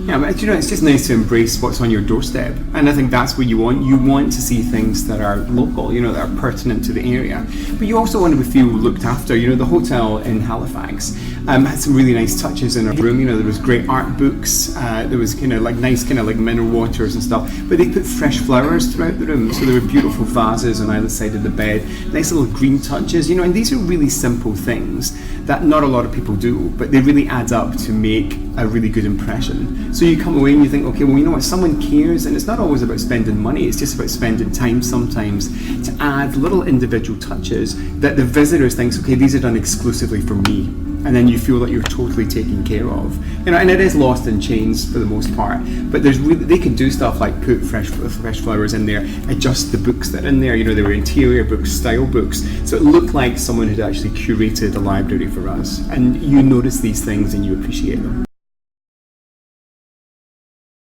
Yeah, but it's just nice to embrace what's on your doorstep, and I think that's what you want. You want to see things that are local, that are pertinent to the area, but you also want to feel looked after. The hotel in Halifax had some really nice touches in our room. There was great art books, there was nice mineral waters and stuff, but they put fresh flowers throughout the room, so there were beautiful vases on either side of the bed, nice little green touches, and these are really simple things that not a lot of people do, but they really add up to make a really good impression. So you come away and you think, okay, well, what, someone cares, and it's not always about spending money, it's just about spending time sometimes to add little individual touches that the visitors thinks, okay, these are done exclusively for me, and then you feel that you're totally taken care of. And it is lost in chains for the most part, but they can do stuff like put fresh flowers in there, adjust the books that are in there, they were interior books, style books, so it looked like someone had actually curated a library for us, and you notice these things and you appreciate them.